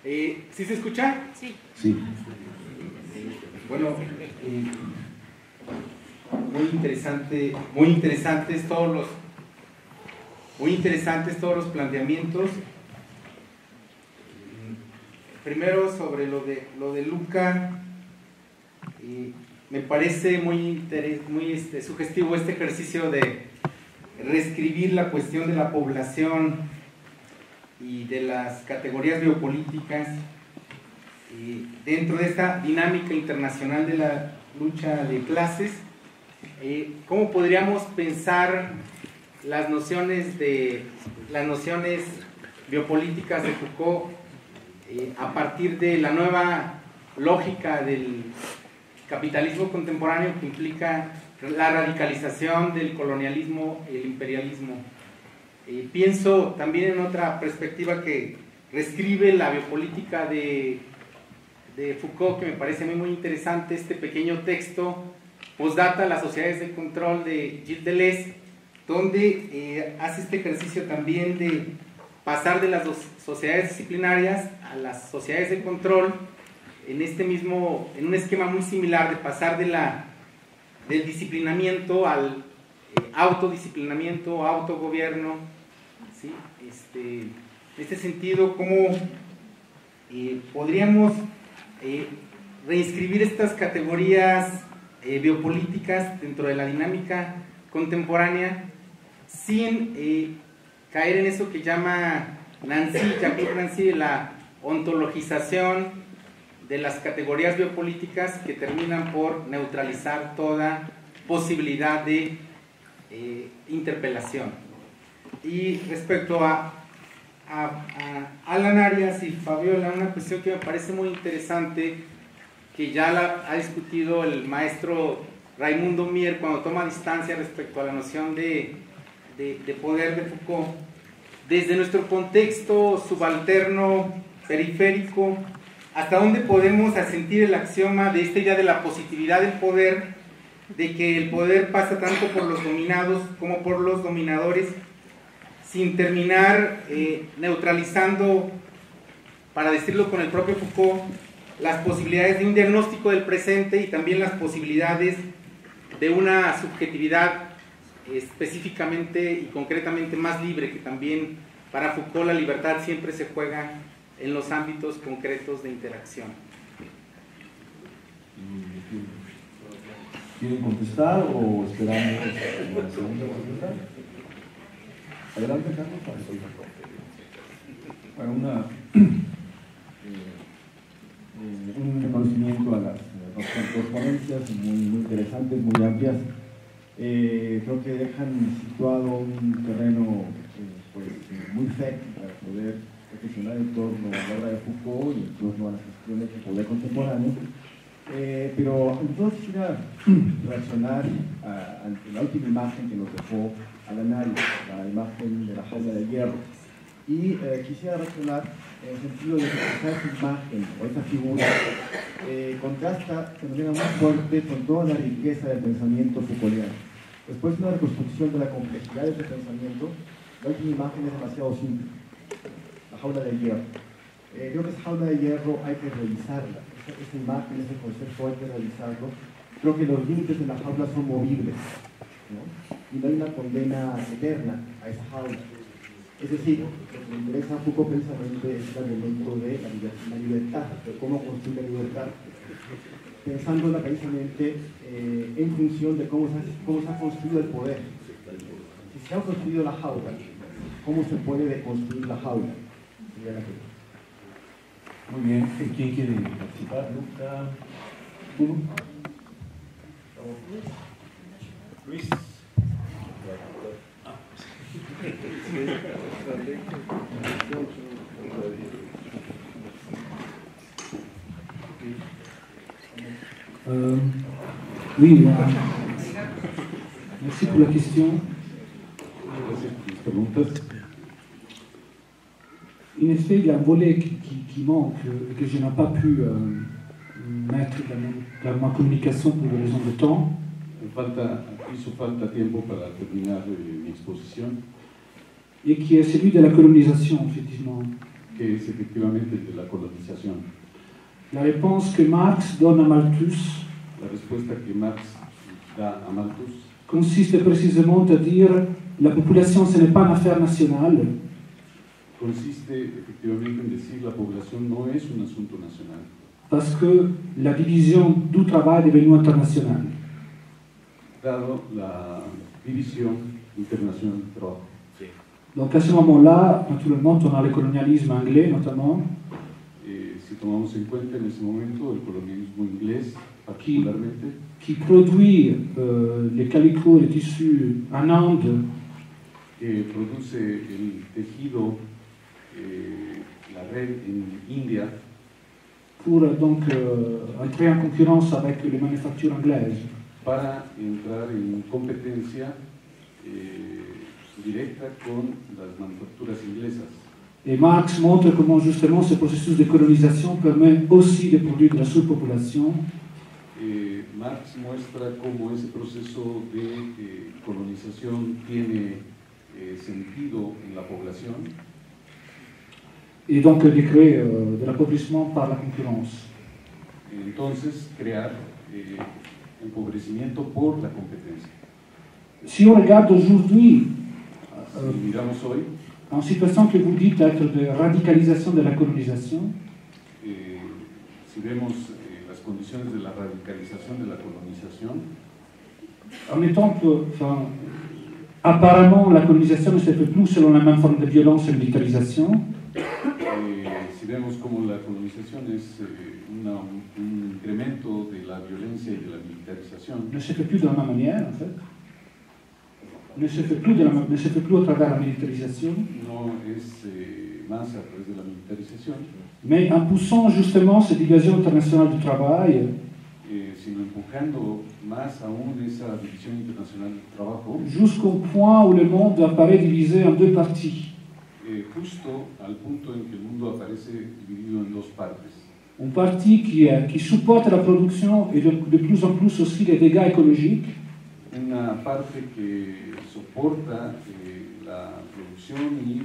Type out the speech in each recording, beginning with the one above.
¿Sí se escucha? Sí. Sí. Bueno, muy interesantes todos los planteamientos. Primero sobre lo de Luca, me parece muy sugestivo este ejercicio de reescribir la cuestión de la población y de las categorías biopolíticas dentro de esta dinámica internacional de la lucha de clases. ¿Cómo podríamos pensar las nociones biopolíticas de Foucault a partir de la nueva lógica del capitalismo contemporáneo que implica la radicalización del colonialismo y el imperialismo? Pienso también en otra perspectiva que reescribe la biopolítica de Foucault, que me parece muy interesante, este pequeño texto, Postdata, las sociedades de control, de Gilles Deleuze, donde hace este ejercicio también de pasar de las sociedades disciplinarias a las sociedades de control, en un esquema muy similar de pasar del disciplinamiento al autodisciplinamiento, autogobierno, ¿sí? En este sentido, ¿cómo podríamos reinscribir estas categorías biopolíticas dentro de la dinámica contemporánea sin caer en eso que llama Jacques Nancy, la ontologización de las categorías biopolíticas, que terminan por neutralizar toda posibilidad de interpelación? Y respecto a Alan Arias y Fabiola, una cuestión que me parece muy interesante, que ya la ha discutido el maestro Raimundo Mier cuando toma distancia respecto a la noción de poder de Foucault. Desde nuestro contexto subalterno, periférico, ¿hasta dónde podemos asentir el axioma de esta idea de la positividad del poder, de que el poder pasa tanto por los dominados como por los dominadores, sin terminar neutralizando, para decirlo con el propio Foucault, las posibilidades de un diagnóstico del presente y también las posibilidades de una subjetividad específicamente y concretamente más libre, que también para Foucault la libertad siempre se juega en los ámbitos concretos de interacción? ¿Quieren contestar o esperamos la segunda pregunta? Adelante, Carlos. Bueno, un reconocimiento a las dos ponencias muy interesantes, muy amplias. Creo que dejan situado un terreno pues, muy fértil para poder reflexionar en torno a la obra de Foucault y en torno a las cuestiones de poder contemporáneo. Pero entonces quisiera reaccionar ante la última imagen que nos dejó Alan Arias, la imagen de la jaula de hierro. Y quisiera reaccionar en el sentido de que esa imagen o esa figura contrasta de manera muy fuerte con toda la riqueza del pensamiento Foucaultiano. Después de una reconstrucción de la complejidad de ese pensamiento, la última imagen es demasiado simple: la jaula de hierro. Creo que esa jaula de hierro hay que revisarla. Esa imagen, ese concepto hay que revisarlo. Creo que los límites de la jaula son movibles, ¿no? Y no hay una condena eterna a esa jaula. Es decir, lo que me interesa a Foucault precisamente es el argumento de la libertad, de cómo construir la libertad, pensándola precisamente en función de cómo se ha construido el poder. Si se ha construido la jaula, ¿cómo se puede deconstruir la jaula? Sería la pregunta. Muy bien. ¿Quién quiere participar? Luca. ¿Tú? Luis. Oui, merci pour la question. En effet, il y a un volet qui manque et que je n'ai pas pu mettre dans ma communication pour des raisons de temps. Hizo falta tiempo para terminar mi exposición. Et qui est celui de la colonisation, effectivement. que es efectivamente el de la colonización. La réponse que Marx donne à Malthus La respuesta que Marx da a Malthus consiste précisément à dire la population ce n'est pas une affaire nationale, consiste efectivamente en decir la población no es un asunto nacional, parce que la division du travail est devenue internationale. dado la división internacional del trabajo. Donc à ce moment-là, naturellement, on a le colonialisme anglais notamment, Si tomamos en cuenta en ese momento el colonialismo inglés, particularmente, qui produit les calicots, les tissus en Inde, que produce el tejido, la red en India, pour donc entrer en concurrence avec les manufactures anglaises. para entrar en competencia directa con las manufacturas inglesas. Et Marx montre comment justement ce processus de colonisation permet aussi de produire de la surpopulation. Marx muestra cómo ese proceso de colonización tiene sentido en la población Et donc de créer de l'appauvrissement par la concurrence. entonces crear empobrecimiento por la competencia. Si on regarde aujourd'hui, Si miramos hoy, en situation que vous dites être de radicalisation de la colonisation, si vemos las condiciones de la radicalización de la colonización, en étant que, enfin, apparemment la colonisation ne se fait plus selon la même forme de violence et de militarisation, si vemos como la colonización es un incremento de la violencia y de la militarización, ne se fait plus de la même manière en fait, ne se fait plus à travers la militarisation, no es más a través de la militarización, mais en poussant justement cette division internationale du travail sino empujando más aún esa división internacional del trabajo, jusqu'au point où le monde apparaît divisé en deux parties. Justo al punto en que el mundo aparece dividido en dos partes. Une partie qui supporte la production et de plus en plus aussi les dégâts écologiques, Una parte que soporta la producción y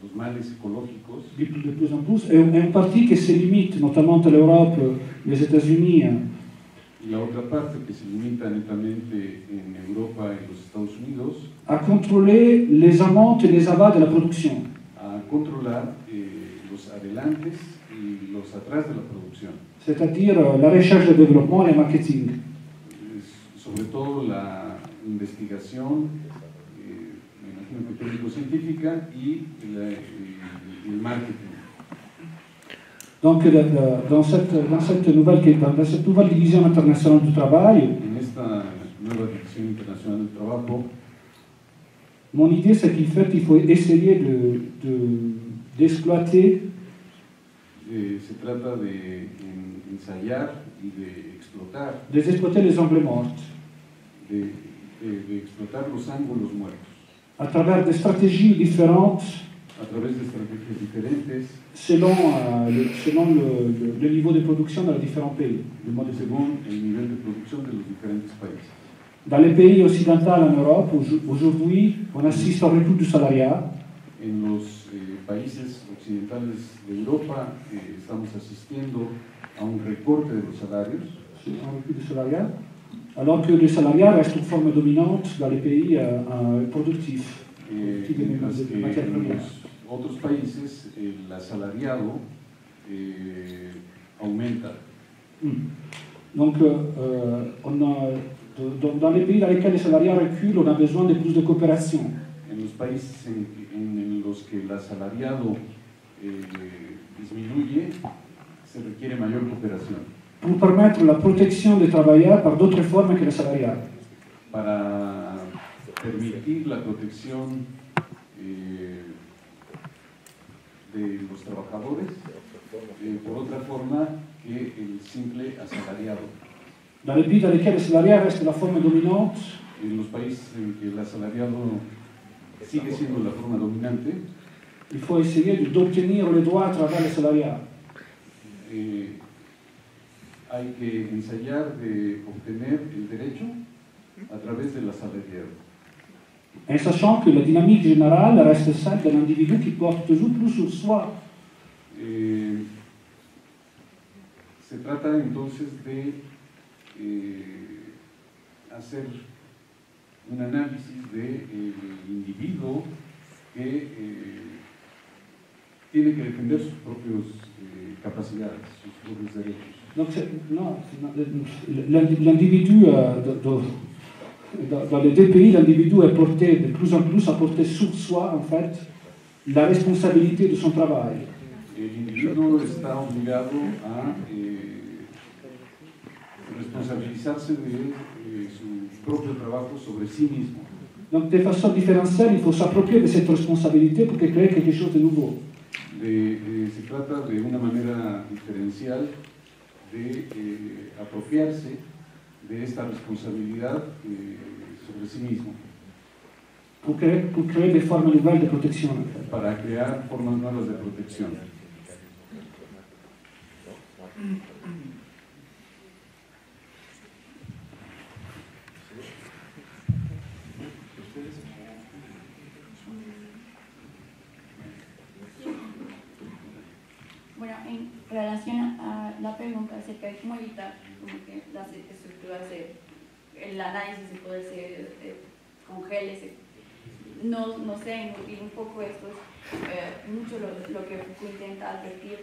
los males ecológicos, de plus en plus, et une partie qui se limite, notamment l'Europe, les États-Unis, y la otra parte que se limita netamente en Europa y los Estados Unidos à contrôler les amontes et les avals de la production. a controlar los adelantes y los atrás de la producción, C'est-à-dire la recherche, le développement et le marketing. sobre todo la investigación, me imagino que técnico-científica y el marketing. Donc, dans cette nouvelle division internationale du travail, En esta nueva división internacional del trabajo, mon idée, c'est qu'il faut essayer d'exploiter se trata de ensayar y de explotar les angles morts de explotar los ángulos muertos à travers des stratégies différentes a través de estrategias diferentes selon le niveau de production dans les différents pays. según el nivel de producción de los diferentes países. Dans les pays occidentaux en Europe, aujourd'hui, on assiste au retour du salariat. En los países occidentales de Europa estamos asistiendo a un recorte de los salarios, Un retour du salariat, alors que le salariat reste une forme dominante dans les pays productifs. mientras que en los otros países el asalariado aumenta. Donc, dans les pays dans lesquels le salariat recule, on a besoin de plus de coopération. En los países en los que el asalariado disminuye, se requiere mayor cooperación Pour permettre la protection des travailleurs par d'autres formes que le salariat. para permitir la protección de los trabajadores por otra forma que el simple asalariado. Dans les pays dans lesquels le salariat reste la forme dominante, En los países en que el asalariado sigue siendo la forma dominante, il faut essayer d'obtenir le droit à travers le salariat. hay que ensayar de obtener el derecho a través del asalariado. en sachant que la dynamique générale reste celle de l'individu qui porte toujours plus sur soi. Se trata entonces de hacer un análisis del individuo que tiene que defender sus propias capacidades, sus propios derechos. Donc, l'individu, dans les deux pays, l'individu est porté de plus en plus à porter sur soi, en fait, la responsabilité de son travail. El individuo está obligado a responsabilizarse de su propio trabajo sobre sí mismo. Donc, de façon différentielle, il faut s'approprier de cette responsabilité pour créer quelque chose de nouveau. Se trata de una manera diferencial de apropiarse de esta responsabilidad sobre sí mismo. Pour créer des formes nouvelles de protection. En fait. Para crear formas nuevas de protección. Bueno, en relación a la pregunta acerca de cómo evitar como que las estructuras, el análisis de poder se congele, no sé, un poco esto es mucho lo que Foucault intenta advertir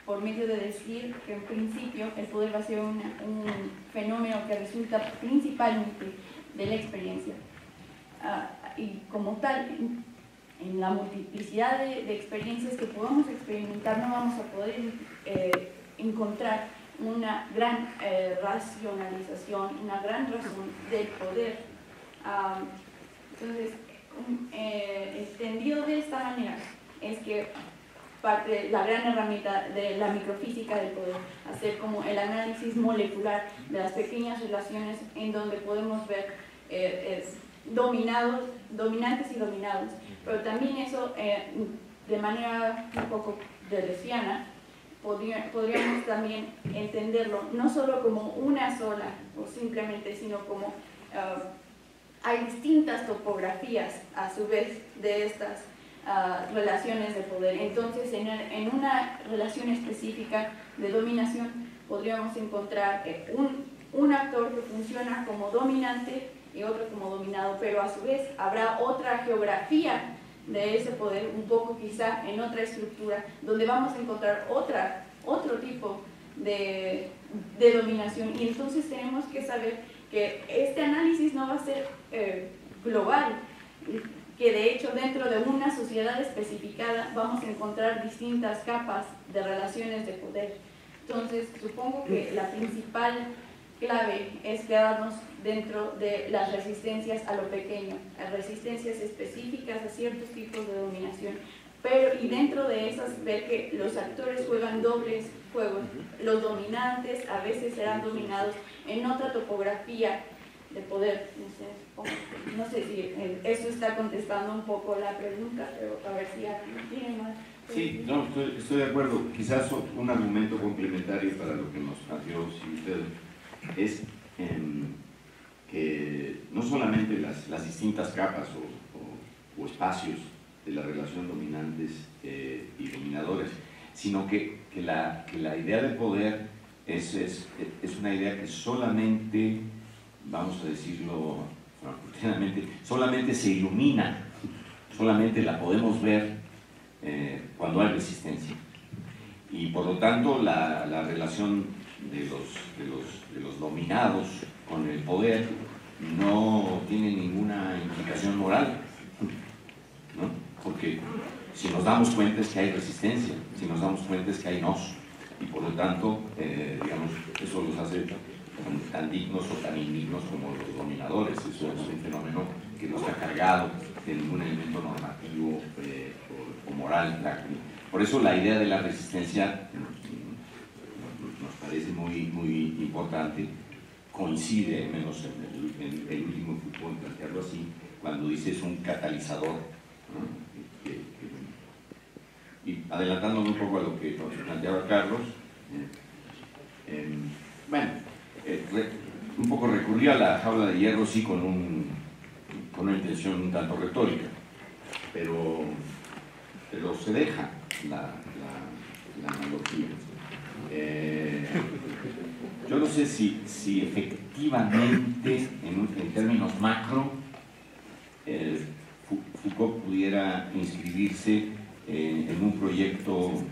por medio de decir que en principio el poder va a ser un fenómeno que resulta principalmente de la experiencia. Y como tal, en la multiplicidad de experiencias que podamos experimentar no vamos a poder encontrar una gran racionalización, una gran razón del poder. Entonces, entendido de esta manera, es que parte la gran herramienta de la microfísica del poder, hacer como el análisis molecular de las pequeñas relaciones en donde podemos ver dominantes y dominados, pero también eso de manera un poco deleuziana podríamos también entenderlo no solo como una sola o simplemente, sino como hay distintas topografías a su vez de estas relaciones de poder. Entonces en una relación específica de dominación podríamos encontrar un actor que funciona como dominante y otro como dominado, pero a su vez habrá otra geografía de ese poder, un poco quizá en otra estructura, donde vamos a encontrar otro tipo de dominación. Y entonces tenemos que saber que este análisis no va a ser global, que de hecho dentro de una sociedad especificada vamos a encontrar distintas capas de relaciones de poder. Entonces supongo que la principal clave es quedarnos dentro de las resistencias a lo pequeño, a resistencias específicas a ciertos tipos de dominación, y dentro de esas ver que los actores juegan dobles juegos. Los dominantes a veces serán dominados en otra topografía de poder. No sé si eso está contestando un poco la pregunta, pero a ver si alguien tiene más. Sí, no, estoy de acuerdo. Quizás un argumento complementario para lo que nos planteó usted es que no solamente las distintas capas o espacios de la relación dominantes y dominadores, sino que la idea de poder es una idea que solamente, vamos a decirlo plenamente, solamente se ilumina, solamente la podemos ver cuando hay resistencia. Y por lo tanto la relación de los dominados con el poder no tiene ninguna implicación moral, ¿no? Porque si nos damos cuenta es que hay resistencia, si nos damos cuenta es que hay nos, y por lo tanto, digamos, eso los hace tan dignos o tan indignos como los dominadores. Eso es un fenómeno que no está cargado de ningún elemento normativo o moral. Por eso la idea de la resistencia nos parece muy importante. Coincide, menos en el último Foucault, en plantearlo así, cuando dice es un catalizador, ¿no? Y adelantándome un poco a lo que planteaba Carlos, un poco recurrí a la jaula de hierro, sí, con una intención dimensión un tanto retórica, pero se deja la analogía. Yo no sé si efectivamente, en términos macro, Foucault pudiera inscribirse en un proyecto,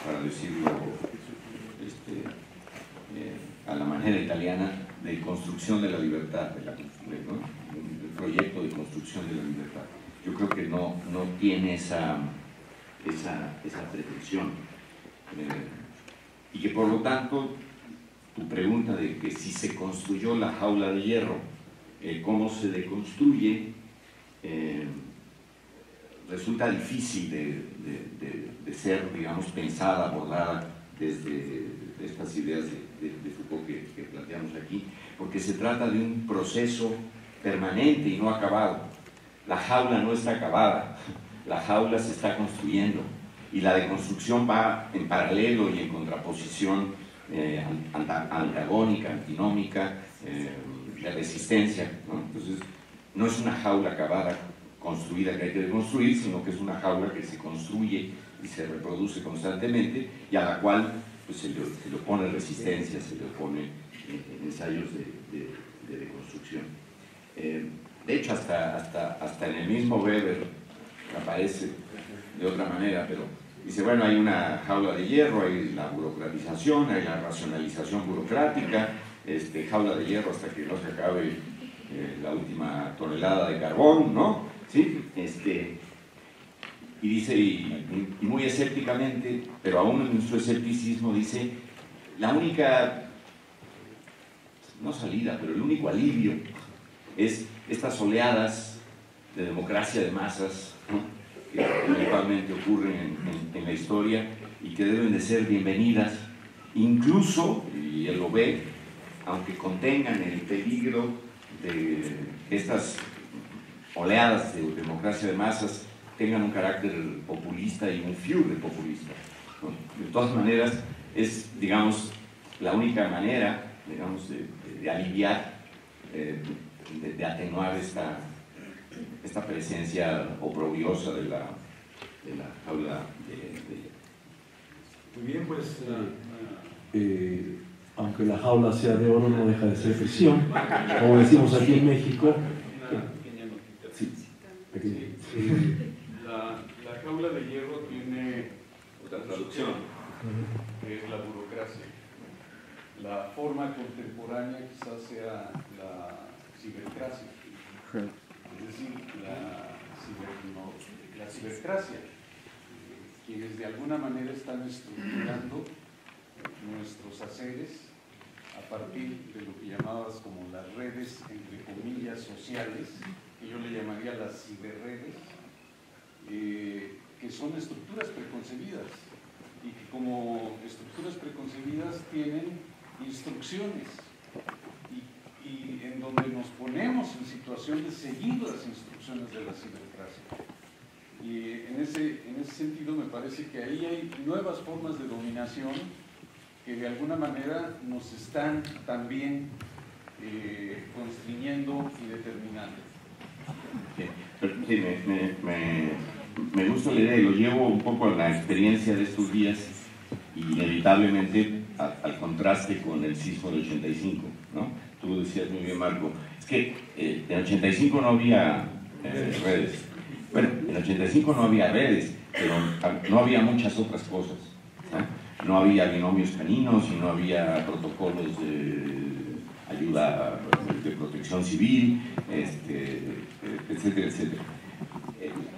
para decirlo a la manera italiana, de construcción de la libertad, ¿no? Un proyecto de construcción de la libertad. Yo creo que no tiene esa pretensión. Y que por lo tanto, tu pregunta de que si se construyó la jaula de hierro, cómo se deconstruye, resulta difícil de ser, digamos, pensada, abordada desde estas ideas de Foucault que planteamos aquí, porque se trata de un proceso permanente y no acabado. La jaula no está acabada, la jaula se está construyendo, y la deconstrucción va en paralelo y en contraposición antagónica, antinómica, de resistencia, ¿no? Entonces, no es una jaula acabada, construida, que hay que deconstruir, sino que es una jaula que se construye y se reproduce constantemente, y a la cual pues, se le opone resistencia, se le opone ensayos de deconstrucción. De hecho, hasta en el mismo Weber aparece de otra manera, pero dice, bueno, hay una jaula de hierro, hay la burocratización, hay la racionalización burocrática, jaula de hierro hasta que no se acabe la última tonelada de carbón, ¿no? ¿Sí? Y dice, y muy escépticamente, pero aún en su escepticismo, dice, la única, no salida, pero el único alivio es estas oleadas de democracia de masas, ¿no? Que habitualmente ocurren en la historia y que deben de ser bienvenidas, incluso, y él lo ve, aunque contengan el peligro de estas oleadas de democracia de masas, tengan un carácter populista y un fiume populista, ¿no? De todas maneras, es, digamos, la única manera, digamos, de aliviar, de atenuar esta presencia oprobiosa de la jaula de... Muy bien, pues, aunque la jaula sea de oro, no deja de ser prisión, como decimos aquí en México. Una pequeña notita. Sí, pequeña. La jaula de hierro tiene otra traducción, que es la burocracia. La forma contemporánea quizás sea la cibercracia, es decir, la cibercracia, quienes de alguna manera están estructurando nuestros haceres a partir de lo que llamabas como las redes, entre comillas, sociales, que yo le llamaría las ciberredes, que son estructuras preconcebidas y que como estructuras preconcebidas tienen instrucciones y en donde nos ponemos en situación de seguir las instrucciones de la cibercracia. Y en ese sentido me parece que ahí hay nuevas formas de dominación que de alguna manera nos están también constriñendo y determinando. Sí, me gusta la idea y lo llevo un poco a la experiencia de estos días y inevitablemente al contraste con el sismo del 85, ¿no? Tú lo decías muy bien, Marco, es que en el 85 no había redes. Bueno, en el 85 no había redes, pero no había muchas otras cosas, ¿no? No había binomios caninos y no había protocolos de ayuda de protección civil, etcétera, etcétera.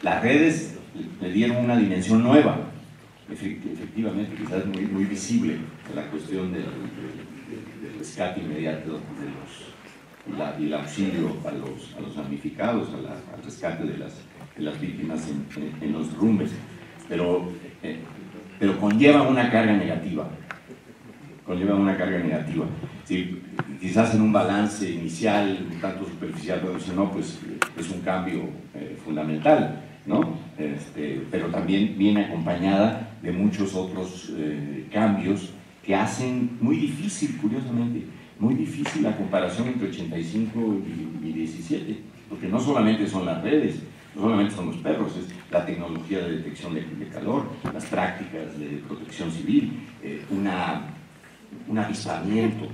Las redes le dieron una dimensión nueva, efectivamente, quizás muy visible, a la cuestión del rescate inmediato y el auxilio a los damnificados, al rescate de las víctimas en los derrumbes, pero conlleva una carga negativa. Sí, quizás en un balance inicial un tanto superficial, pero si no, pues es un cambio fundamental, ¿no? Pero también viene acompañada de muchos otros cambios que hacen muy difícil, curiosamente, muy difícil la comparación entre 85 y 17, porque no solamente son las redes, no solamente son los perros, es la tecnología de detección de calor, las prácticas de protección civil, un avispamiento,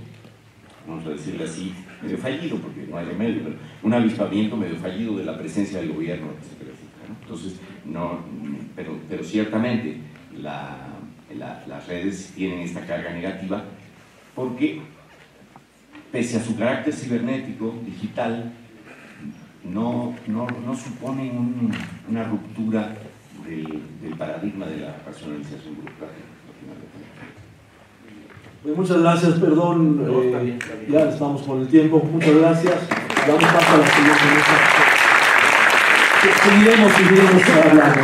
vamos a decirlo así, medio fallido, porque no hay remedio, pero un avispamiento medio fallido de la presencia del gobierno, etcétera, etcétera, ¿no? Entonces, pero ciertamente las redes tienen esta carga negativa porque, pese a su carácter cibernético, digital, no suponen una ruptura del paradigma de la racionalización burocrática. Pues muchas gracias, perdón, está bien. Ya estamos con el tiempo, muchas gracias. Damos paso a la siguiente mesa. Seguiremos hablando.